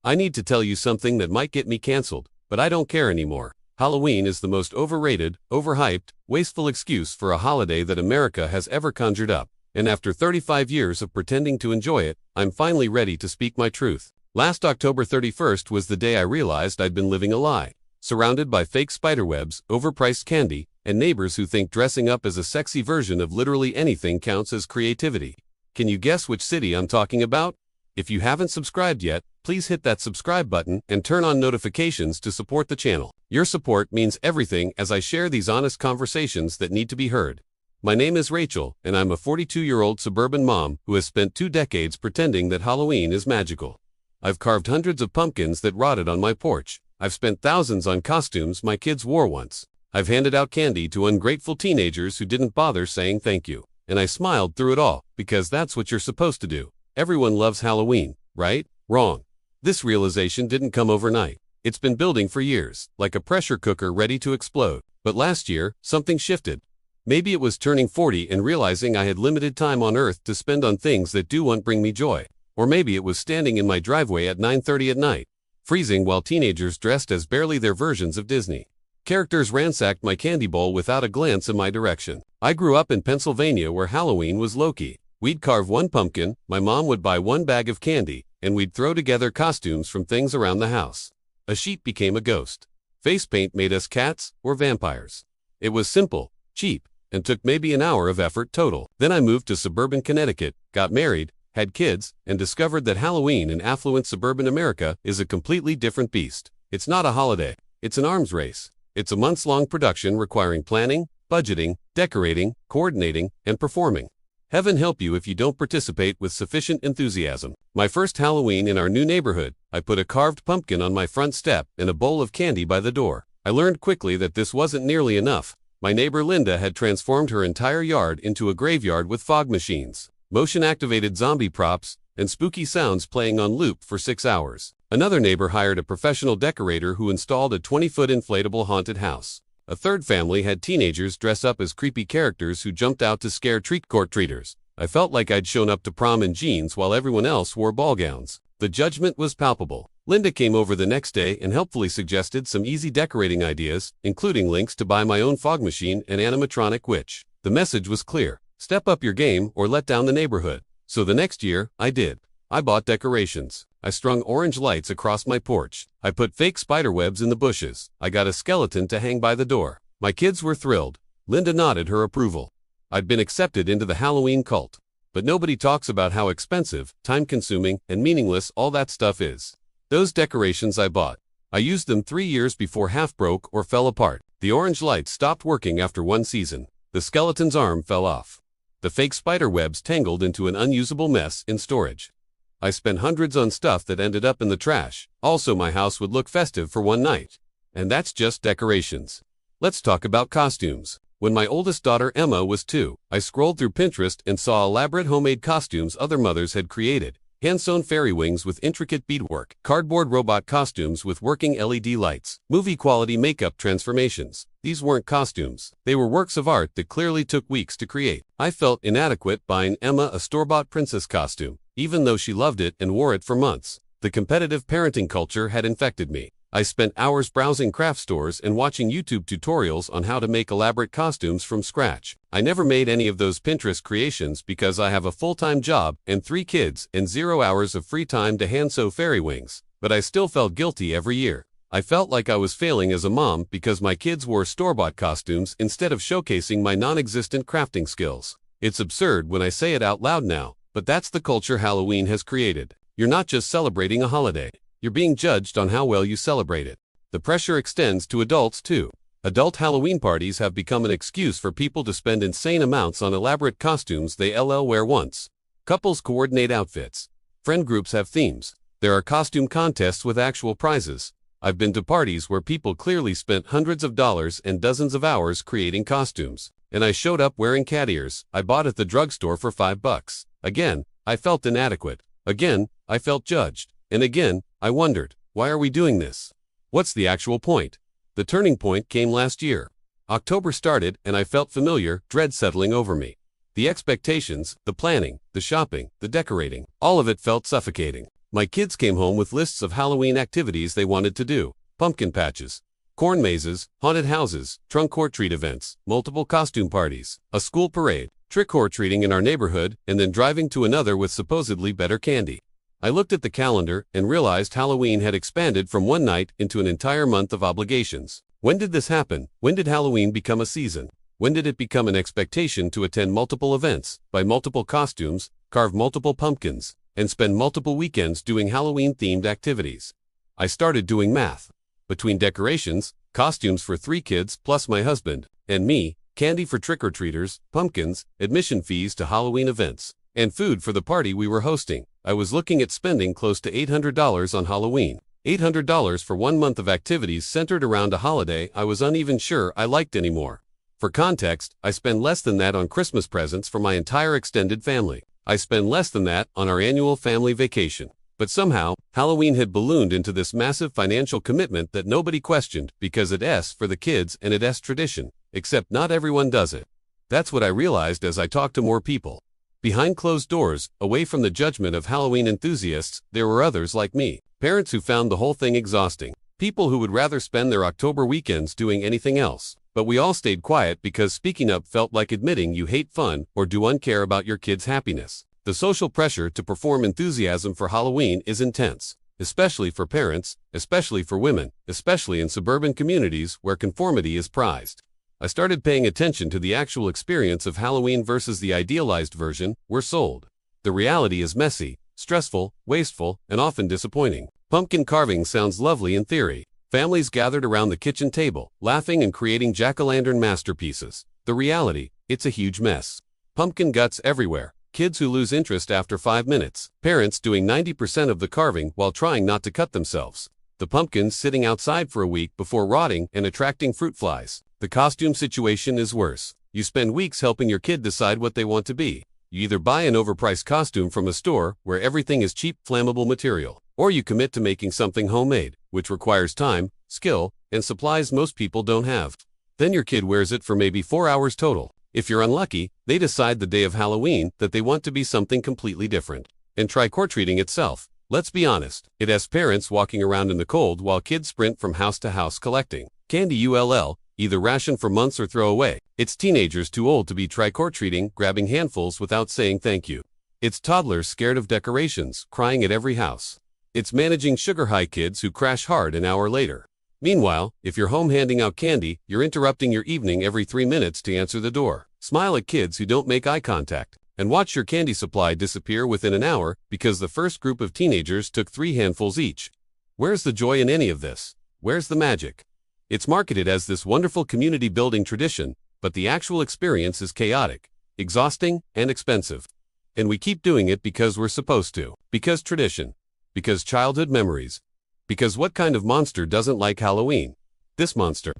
I need to tell you something that might get me canceled, but I don't care anymore. Halloween is the most overrated, overhyped, wasteful excuse for a holiday that America has ever conjured up. And after 35 years of pretending to enjoy it, I'm finally ready to speak my truth. Last October 31st was the day I realized I'd been living a lie. Surrounded by fake spiderwebs, overpriced candy, and neighbors who think dressing up as a sexy version of literally anything counts as creativity. Can you guess which city I'm talking about? If you haven't subscribed yet, please hit that subscribe button and turn on notifications to support the channel. Your support means everything as I share these honest conversations that need to be heard. My name is Rachel, and I'm a 42-year-old suburban mom who has spent 2 decades pretending that Halloween is magical. I've carved hundreds of pumpkins that rotted on my porch. I've spent thousands on costumes my kids wore once. I've handed out candy to ungrateful teenagers who didn't bother saying thank you. And I smiled through it all, because that's what you're supposed to do. Everyone loves Halloween, right? Wrong. This realization didn't come overnight. It's been building for years, like a pressure cooker ready to explode. But last year, something shifted. Maybe it was turning 40 and realizing I had limited time on Earth to spend on things that won't bring me joy. Or maybe it was standing in my driveway at 9:30 at night, freezing while teenagers dressed as barely their versions of Disney. Characters ransacked my candy bowl without a glance in my direction. I grew up in Pennsylvania where Halloween was low-key. We'd carve one pumpkin, my mom would buy one bag of candy, and we'd throw together costumes from things around the house. A sheep became a ghost. Face paint made us cats or vampires. It was simple, cheap, and took maybe an hour of effort total. Then I moved to suburban Connecticut, got married, had kids, and discovered that Halloween in affluent suburban America is a completely different beast. It's not a holiday. It's an arms race. It's a months-long production requiring planning, budgeting, decorating, coordinating, and performing. Heaven help you if you don't participate with sufficient enthusiasm. My first Halloween in our new neighborhood, I put a carved pumpkin on my front step and a bowl of candy by the door. I learned quickly that this wasn't nearly enough. My neighbor Linda had transformed her entire yard into a graveyard with fog machines, motion-activated zombie props, and spooky sounds playing on loop for 6 hours. Another neighbor hired a professional decorator who installed a 20-foot inflatable haunted house. A third family had teenagers dress up as creepy characters who jumped out to scare trick-or-treaters. I felt like I'd shown up to prom in jeans while everyone else wore ball gowns. The judgment was palpable. Linda came over the next day and helpfully suggested some easy decorating ideas, including links to buy my own fog machine and animatronic witch. The message was clear: step up your game or let down the neighborhood. So the next year, I did. I bought decorations. I strung orange lights across my porch. I put fake spiderwebs in the bushes. I got a skeleton to hang by the door. My kids were thrilled. Linda nodded her approval. I'd been accepted into the Halloween cult. But nobody talks about how expensive, time-consuming, and meaningless all that stuff is. Those decorations I bought. I used them 3 years before half broke or fell apart. The orange lights stopped working after 1 season. The skeleton's arm fell off. The fake spiderwebs tangled into an unusable mess in storage. I spent hundreds on stuff that ended up in the trash. Also, my house would look festive for one night. And that's just decorations. Let's talk about costumes. When my oldest daughter Emma was 2, I scrolled through Pinterest and saw elaborate homemade costumes other mothers had created. Hand-sewn fairy wings with intricate beadwork, cardboard robot costumes with working LED lights, movie-quality makeup transformations. These weren't costumes. They were works of art that clearly took weeks to create. I felt inadequate buying Emma a store-bought princess costume, even though she loved it and wore it for months. The competitive parenting culture had infected me. I spent hours browsing craft stores and watching YouTube tutorials on how to make elaborate costumes from scratch. I never made any of those Pinterest creations because I have a full-time job and 3 kids and 0 hours of free time to hand-sew fairy wings. But I still felt guilty every year. I felt like I was failing as a mom because my kids wore store-bought costumes instead of showcasing my non-existent crafting skills. It's absurd when I say it out loud now, but that's the culture Halloween has created. You're not just celebrating a holiday. You're being judged on how well you celebrate it. The pressure extends to adults too. Adult Halloween parties have become an excuse for people to spend insane amounts on elaborate costumes they wear once. Couples coordinate outfits. Friend groups have themes. There are costume contests with actual prizes. I've been to parties where people clearly spent hundreds of dollars and dozens of hours creating costumes. And I showed up wearing cat ears I bought at the drugstore for $5. Again, I felt inadequate. Again, I felt judged. And again, I wondered, why are we doing this? What's the actual point? The turning point came last year. October started and I felt familiar dread settling over me. The expectations, the planning, the shopping, the decorating, all of it felt suffocating. My kids came home with lists of Halloween activities they wanted to do: pumpkin patches, corn mazes, haunted houses, trunk-or-treat events, multiple costume parties, a school parade, trick-or-treating in our neighborhood, and then driving to another with supposedly better candy. I looked at the calendar and realized Halloween had expanded from one night into an entire month of obligations. When did this happen? When did Halloween become a season? When did it become an expectation to attend multiple events, buy multiple costumes, carve multiple pumpkins, and spend multiple weekends doing Halloween-themed activities? I started doing math. Between decorations, costumes for 3 kids plus my husband, and me, candy for trick-or-treaters, pumpkins, admission fees to Halloween events, and food for the party we were hosting, I was looking at spending close to $800 on Halloween. $800 for 1 month of activities centered around a holiday I was uneven sure I liked anymore. For context, I spend less than that on Christmas presents for my entire extended family. I spend less than that on our annual family vacation. But somehow, Halloween had ballooned into this massive financial commitment that nobody questioned because it's for the kids and it's tradition, except not everyone does it. That's what I realized as I talked to more people. Behind closed doors, away from the judgment of Halloween enthusiasts, there were others like me. Parents who found the whole thing exhausting. People who would rather spend their October weekends doing anything else. But we all stayed quiet because speaking up felt like admitting you hate fun or do uncare about your kids' happiness. The social pressure to perform enthusiasm for Halloween is intense, especially for parents, especially for women, especially in suburban communities where conformity is prized. I started paying attention to the actual experience of Halloween versus the idealized version we're sold. The reality is messy, stressful, wasteful, and often disappointing. Pumpkin carving sounds lovely in theory. Families gathered around the kitchen table, laughing and creating jack-o'-lantern masterpieces. The reality, it's a huge mess. Pumpkin guts everywhere. Kids who lose interest after 5 minutes. Parents doing 90% of the carving while trying not to cut themselves. The pumpkins sitting outside for a week before rotting and attracting fruit flies. The costume situation is worse. You spend weeks helping your kid decide what they want to be. You either buy an overpriced costume from a store where everything is cheap, flammable material, or you commit to making something homemade, which requires time, skill, and supplies most people don't have. Then your kid wears it for maybe 4 hours total. If you're unlucky, they decide the day of Halloween that they want to be something completely different. And trick-or-treating itself. Let's be honest, it has parents walking around in the cold while kids sprint from house to house collecting candy either ration for months or throw away. It's teenagers too old to be trick-or-treating, grabbing handfuls without saying thank you. It's toddlers scared of decorations, crying at every house. It's managing sugar-high kids who crash hard an hour later. Meanwhile, if you're home handing out candy, you're interrupting your evening every 3 minutes to answer the door, smile at kids who don't make eye contact, and watch your candy supply disappear within an hour because the first group of teenagers took 3 handfuls each. Where's the joy in any of this? Where's the magic? It's marketed as this wonderful community-building tradition, but the actual experience is chaotic, exhausting, and expensive. And we keep doing it because we're supposed to. Because tradition. Because childhood memories. Because what kind of monster doesn't like Halloween? This monster.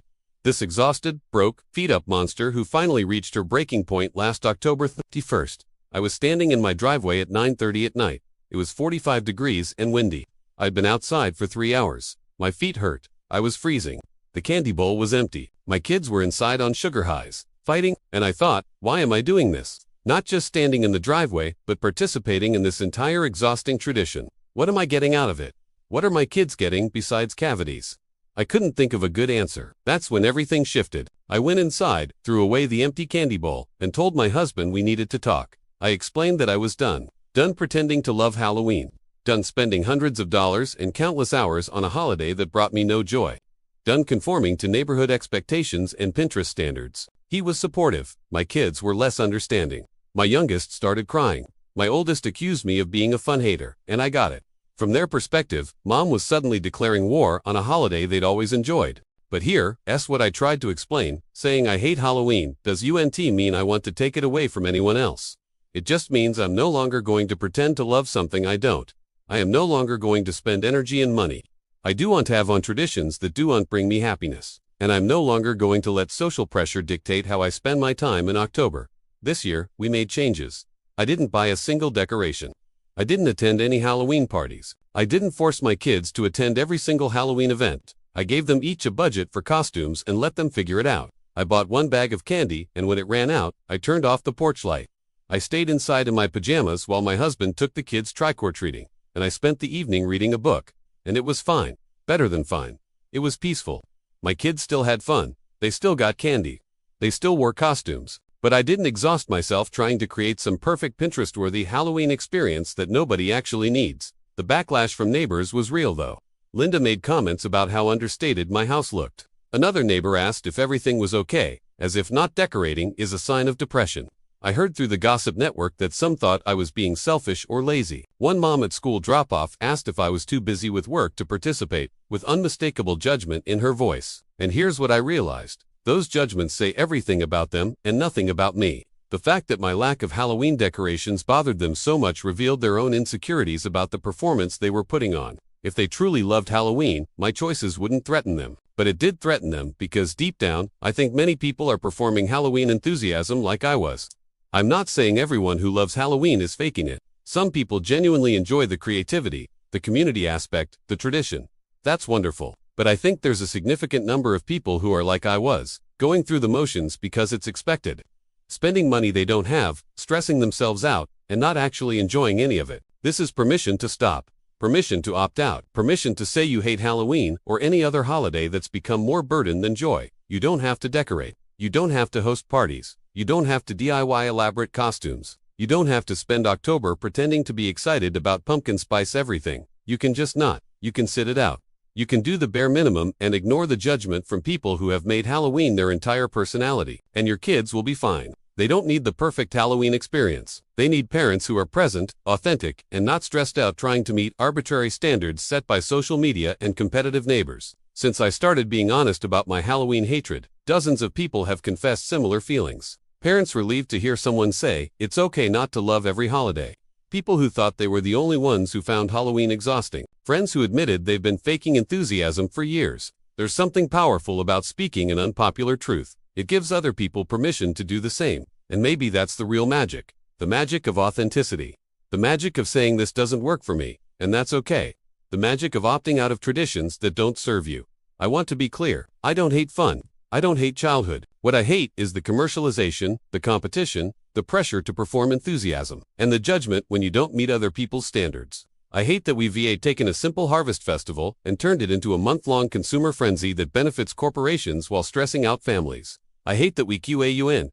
This exhausted, broke, feet-up monster who finally reached her breaking point last October 31st. I was standing in my driveway at 9:30 at night. It was 45 degrees and windy. I'd been outside for 3 hours. My feet hurt. I was freezing. The candy bowl was empty. My kids were inside on sugar highs, fighting, and I thought, why am I doing this? Not just standing in the driveway, but participating in this entire exhausting tradition. What am I getting out of it? What are my kids getting besides cavities? I couldn't think of a good answer. That's when everything shifted. I went inside, threw away the empty candy bowl, and told my husband we needed to talk. I explained that I was done. Done pretending to love Halloween. Done spending hundreds of dollars and countless hours on a holiday that brought me no joy. Done conforming to neighborhood expectations and Pinterest standards. He was supportive. My kids were less understanding. My youngest started crying. My oldest accused me of being a fun hater, and I got it. From their perspective, Mom was suddenly declaring war on a holiday they'd always enjoyed. But here's what I tried to explain, saying I hate Halloween doesn't mean I want to take it away from anyone else. It just means I'm no longer going to pretend to love something I don't. I am no longer going to spend energy and money I do want to have on traditions that don't bring me happiness. And I'm no longer going to let social pressure dictate how I spend my time in October. This year, we made changes. I didn't buy a single decoration. I didn't attend any Halloween parties. I didn't force my kids to attend every single Halloween event. I gave them each a budget for costumes and let them figure it out. I bought 1 bag of candy, and when it ran out, I turned off the porch light. I stayed inside in my pajamas while my husband took the kids trick-or-treating. and I spent the evening reading a book. And it was fine. Better than fine. It was peaceful. My kids still had fun. They still got candy. They still wore costumes. But I didn't exhaust myself trying to create some perfect Pinterest-worthy Halloween experience that nobody actually needs. The backlash from neighbors was real though. Linda made comments about how understated my house looked. Another neighbor asked if everything was okay, as if not decorating is a sign of depression. I heard through the gossip network that some thought I was being selfish or lazy. One mom at school drop-off asked if I was too busy with work to participate, with unmistakable judgment in her voice. And here's what I realized. Those judgments say everything about them and nothing about me. The fact that my lack of Halloween decorations bothered them so much revealed their own insecurities about the performance they were putting on. If they truly loved Halloween, my choices wouldn't threaten them. But it did threaten them because deep down, I think many people are performing Halloween enthusiasm like I was. I'm not saying everyone who loves Halloween is faking it. Some people genuinely enjoy the creativity, the community aspect, the tradition. That's wonderful. But I think there's a significant number of people who are like I was, going through the motions because it's expected. Spending money they don't have, stressing themselves out, and not actually enjoying any of it. This is permission to stop. Permission to opt out. Permission to say you hate Halloween or any other holiday that's become more burden than joy. You don't have to decorate. You don't have to host parties. You don't have to DIY elaborate costumes. You don't have to spend October pretending to be excited about pumpkin spice everything. You can just not. You can sit it out. You can do the bare minimum and ignore the judgment from people who have made Halloween their entire personality. And your kids will be fine. They don't need the perfect Halloween experience. They need parents who are present, authentic, and not stressed out trying to meet arbitrary standards set by social media and competitive neighbors. Since I started being honest about my Halloween hatred, dozens of people have confessed similar feelings. Parents relieved to hear someone say, it's okay not to love every holiday. People who thought they were the only ones who found Halloween exhausting. Friends who admitted they've been faking enthusiasm for years. There's something powerful about speaking an unpopular truth. It gives other people permission to do the same. And maybe that's the real magic. The magic of authenticity. The magic of saying this doesn't work for me, and that's okay. The magic of opting out of traditions that don't serve you. I want to be clear. I don't hate fun. I don't hate childhood. What I hate is the commercialization, the competition, the pressure to perform enthusiasm, and the judgment when you don't meet other people's standards. I hate that we've taken a simple harvest festival and turned it into a month-long consumer frenzy that benefits corporations while stressing out families. I hate that we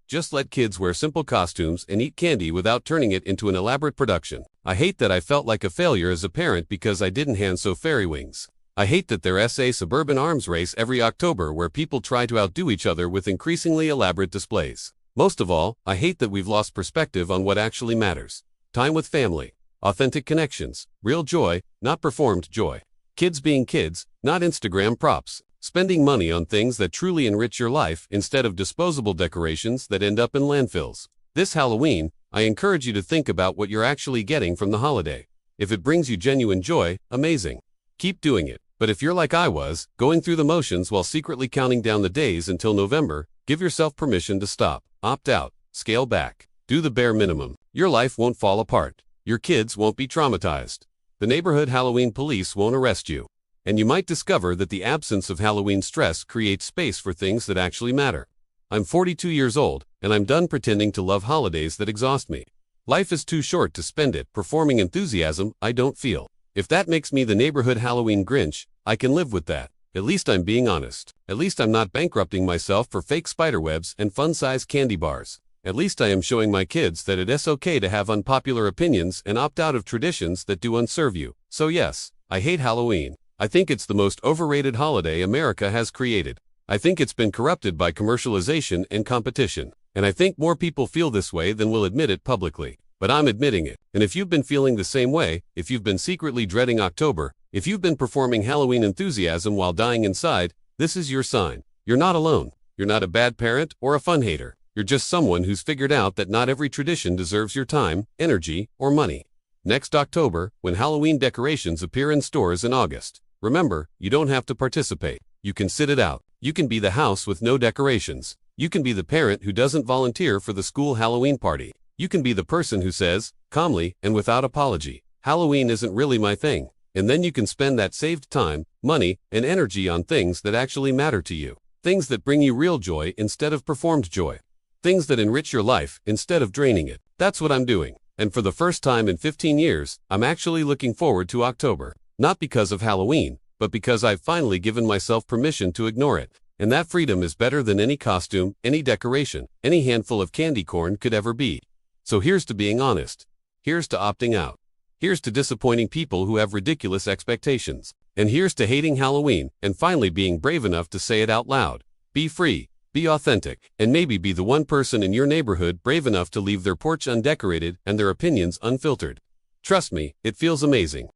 just let kids wear simple costumes and eat candy without turning it into an elaborate production. I hate that I felt like a failure as a parent because I didn't hand sew fairy wings. I hate that there's a suburban arms race every October where people try to outdo each other with increasingly elaborate displays. Most of all, I hate that we've lost perspective on what actually matters. Time with family. Authentic connections. Real joy, not performed joy. Kids being kids, not Instagram props. Spending money on things that truly enrich your life instead of disposable decorations that end up in landfills. This Halloween, I encourage you to think about what you're actually getting from the holiday. If it brings you genuine joy, amazing. Keep doing it. But if you're like I was, going through the motions while secretly counting down the days until November, give yourself permission to stop, opt out, scale back, do the bare minimum. Your life won't fall apart. Your kids won't be traumatized. The neighborhood Halloween police won't arrest you. And you might discover that the absence of Halloween stress creates space for things that actually matter. I'm 42 years old, and I'm done pretending to love holidays that exhaust me. Life is too short to spend it performing enthusiasm I don't feel. If that makes me the neighborhood Halloween Grinch, I can live with that. At least I'm being honest. At least I'm not bankrupting myself for fake spiderwebs and fun-sized candy bars. At least I am showing my kids that it's okay to have unpopular opinions and opt out of traditions that do unserve you. So yes, I hate Halloween. I think it's the most overrated holiday America has created. I think it's been corrupted by commercialization and competition. And I think more people feel this way than will admit it publicly. But I'm admitting it. And if you've been feeling the same way, if you've been secretly dreading October, if you've been performing Halloween enthusiasm while dying inside, this is your sign. You're not alone. You're not a bad parent or a fun hater. You're just someone who's figured out that not every tradition deserves your time, energy, or money. Next October, when Halloween decorations appear in stores in August, remember, you don't have to participate. You can sit it out. You can be the house with no decorations. You can be the parent who doesn't volunteer for the school Halloween party. You can be the person who says, calmly and without apology, Halloween isn't really my thing. And then you can spend that saved time, money, and energy on things that actually matter to you. Things that bring you real joy instead of performed joy. Things that enrich your life instead of draining it. That's what I'm doing. And for the first time in 15 years, I'm actually looking forward to October. Not because of Halloween, but because I've finally given myself permission to ignore it. And that freedom is better than any costume, any decoration, any handful of candy corn could ever be. So here's to being honest. Here's to opting out. Here's to disappointing people who have ridiculous expectations. And here's to hating Halloween and finally being brave enough to say it out loud. Be free, be authentic, and maybe be the one person in your neighborhood brave enough to leave their porch undecorated and their opinions unfiltered. Trust me, it feels amazing.